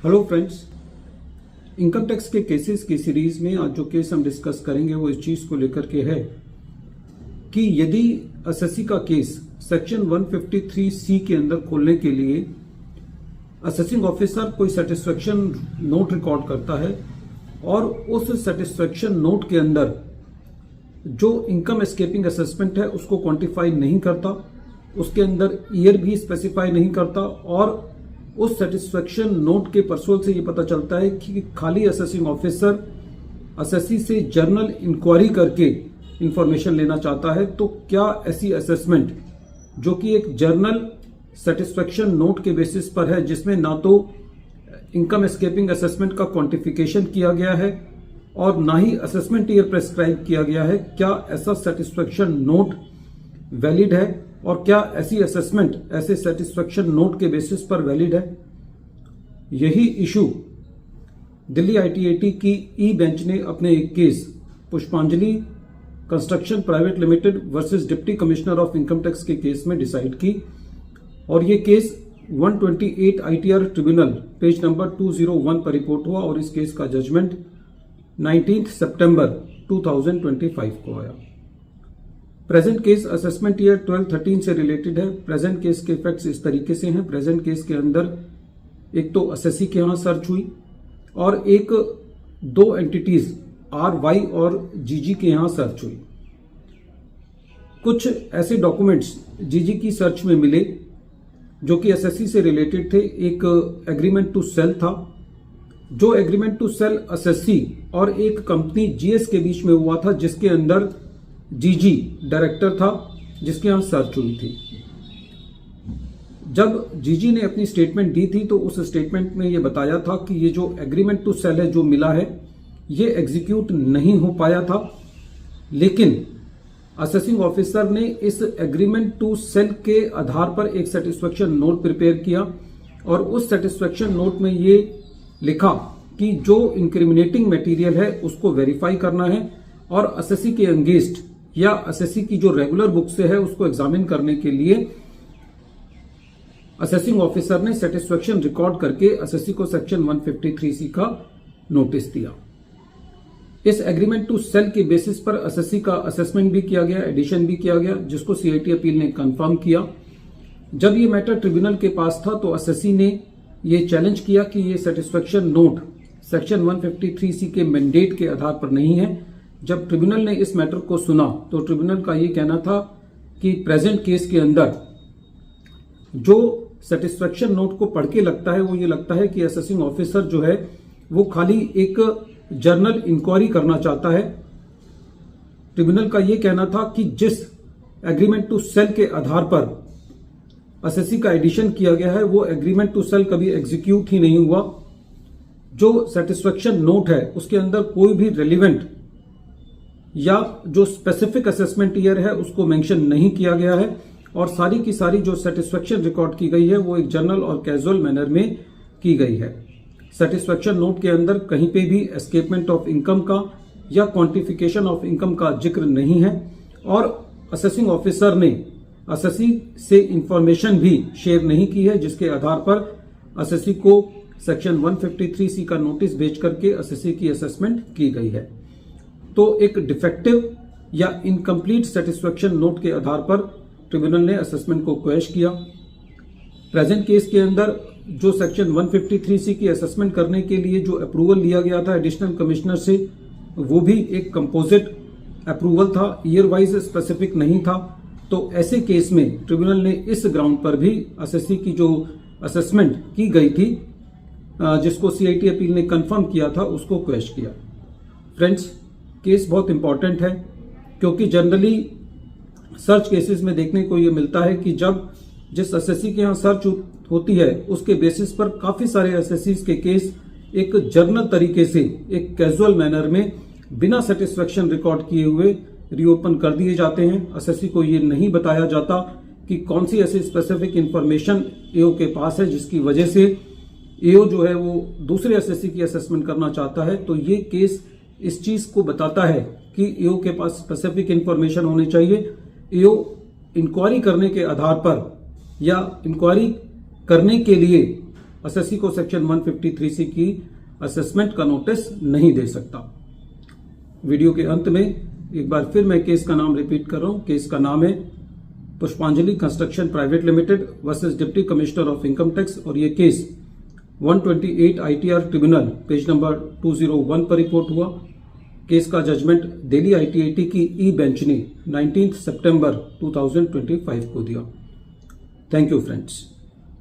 Hello friends, income tax के cases की series में आज जो केस हम डिस्कस करेंगे वो इस चीज को लेकर के है कि यदि एसएससी का केस सेक्शन 153C के अंदर खोलने के लिए असेसिंग ऑफिसर कोई सेटिस्फेक्शन नोट रिकॉर्ड करता है और उस सेटिस्फेक्शन नोट के अंदर जो इनकम एस्केपिंग असेसमेंट है उसको क्वांटिफाई नहीं करता, उसके अंदर ईयर भी स्पेसिफाई नहीं करता और उस सेटिस्फेक्शन नोट के परसोल से ये पता चलता है कि खाली असेसिंग ऑफिसर असेसी से जर्नल इंक्वायरी करके इंफॉर्मेशन लेना चाहता है, तो क्या ऐसी असेसमेंट जो कि एक जर्नल सेटिस्फेक्शन नोट के बेसिस पर है, जिसमें ना तो इनकम एस्केपिंग असेसमेंट का क्वांटिफिकेशन किया गया है और ना ही असेसमेंट ईयर प्रेस्क्राइब किया गया है, क्या ऐसा सेटिस्फेक्शन नोट वैलिड है और क्या ऐसी असेसमेंट ऐसे सेटिस्फेक्शन नोट के बेसिस पर वैलिड है? यही इशू दिल्ली आईटीएटी की ई बेंच ने अपने एक केस पुष्पांजलि construction private limited versus deputy commissioner of income tax के केस में डिसाइड की और ये case 128 ITR tribunal page number 201 पर रिपोर्ट हुआ और इस केस का जजमेंट 19 सितंबर 2025 को आया। प्रेजेंट केस असेसमेंट ईयर 12-13 से रिलेटेड है। प्रेजेंट केस के इफेक्ट्स इस तरीके से हैं। प्रेजेंट केस के अंदर एक तो असेसी के यहां सर्च हुई और एक दो एंटिटीज RY और GG के यहां सर्च हुई। कुछ ऐसे डॉक्यूमेंट्स GG की सर्च में मिले जो कि एसएससी से रिलेटेड थे। एक एग्रीमेंट टू सेल था, जो एग्रीमेंट टू सेल एसएससी और एक कंपनी GS के बीच में हुआ था, जिसके अंदर GG डायरेक्टर था, जिसके यहां सर्च हुई थी। जब GG ने अपनी स्टेटमेंट दी थी तो उस स्टेटमेंट में यह बताया था कि ये जो एग्रीमेंट टू सेल है जो मिला है ये एग्जीक्यूट नहीं हो पाया था, लेकिन असेसिंग ऑफिसर ने इस एग्रीमेंट टू सेल के आधार पर एक सेटिस्फेक्शन नोट प्रिपेयर किया और उस सेटिस्फेक्शन नोट में ये लिखा कि जो इंक्रिमिनेटिंग मटेरियल है उसको वेरीफाई करना है और असेसी के अगेंस्ट या असेसी की जो रेगुलर बुक से है उसको एग्जामिन करने के लिए असेसिंग ऑफिसर ने सेटिस्फेक्शन रिकॉर्ड करके असेसी को सेक्शन 153C का नोटिस दिया। इस एग्रीमेंट टू सेल के बेसिस पर असेसी का असेसमेंट भी किया गया, एडिशन भी किया गया, जिसको सीआईटी अपील ने कंफर्म किया। जब ये मैटर ट्रिब्यूनल के पास था तो असेसी ने ये चैलेंज किया कि ये सेटिस्फेक्शन नोट सेक्शन 153C के मैंडेट के आधार पर नहीं है। जब ट्रिब्यूनल ने इस मैटर को सुना तो ट्रिब्यूनल का ये कहना था कि प्रेजेंट केस के अंदर जो सेटिस्फेक्शन नोट को पढ़ के लगता है वो ये लगता है कि असेसिंग ऑफिसर जो है वो खाली एक जर्नल इंक्वायरी करना चाहता है। ट्रिब्यूनल का ये कहना था कि जिस एग्रीमेंट टू सेल के आधार पर असेसी का एडिशन किया गया है वो एग्रीमेंट टू सेल कभी एग्जीक्यूट ही नहीं हुआ। जो सेटिस्फेक्शन नोट है उसके अंदर कोई भी रेलिवेंट या जो स्पेसिफिक असेसमेंट ईयर है उसको मेंशन नहीं किया गया है और सारी की सारी जो सेटिस्फेक्शन रिकॉर्ड की गई है वो एक जनरल और कैजुअल मैनर में की गई है। सेटिस्फेक्शन नोट के अंदर कहीं पे भी एस्केपमेंट ऑफ इनकम का या क्वांटिफिकेशन ऑफ इनकम का जिक्र नहीं है और असेसिंग ऑफिसर ने असेसी से इंफॉर्मेशन भी शेयर नहीं की है, जिसके आधार पर असेसी को सेक्शन 153C का नोटिस भेज करके असेसी की असेसमेंट की गई है। तो एक डिफेक्टिव या इनकम्प्लीट सेटिस्फेक्शन नोट के आधार पर ट्रिब्यूनल ने असेसमेंट को क्वेश किया। प्रेजेंट केस के अंदर जो सेक्शन 153C की असेसमेंट करने के लिए जो अप्रूवल लिया गया था एडिशनल कमिश्नर से, वो भी एक कंपोजिट अप्रूवल था, ईयर वाइज स्पेसिफिक नहीं था। तो ऐसे केस में ट्रिब्यूनल ने इस ग्राउंड पर भी असेसी की जो असेसमेंट की गई थी, जिसको सीआईटी अपील ने कंफर्म किया था, उसको क्वेश किया। फ्रेंड्स, केस बहुत इंपॉर्टेंट है क्योंकि जनरली सर्च केसेस में देखने को यह मिलता है कि जब जिस एसएससी के यहां सर्च होती है उसके बेसिस पर काफी सारे एसएससीज के केस एक जर्नल तरीके से एक कैजुअल मैनर में बिना सेटिस्फेक्शन रिकॉर्ड किए हुए रीओपन कर दिए जाते हैं। एसएससी को ये नहीं बताया जाता कि कौन सी ऐसी स्पेसिफिक इंफॉर्मेशन एओ के पास है जिसकी वजह से एओ जो है वो दूसरे एसएससी की असेसमेंट करना चाहता है। तो ये केस इस चीज को बताता है कि एओ के पास स्पेसिफिक इंफॉर्मेशन होनी चाहिए। एओ इंक्वायरी करने के आधार पर या इंक्वायरी करने के लिए एसएससी को सेक्शन 153C की असेसमेंट का नोटिस नहीं दे सकता। वीडियो के अंत में एक बार फिर मैं केस का नाम रिपीट कर रहा हूं। केस का नाम है पुष्पांजलि construction private limited versus deputy commissioner of income tax, और ये case 128 ITR tribunal page number 201 पर रिपोर्ट हुआ। केस का जजमेंट दिल्ली ITAT की ई बेंच ने 19 सितंबर 2025 को दिया। Thank you friends.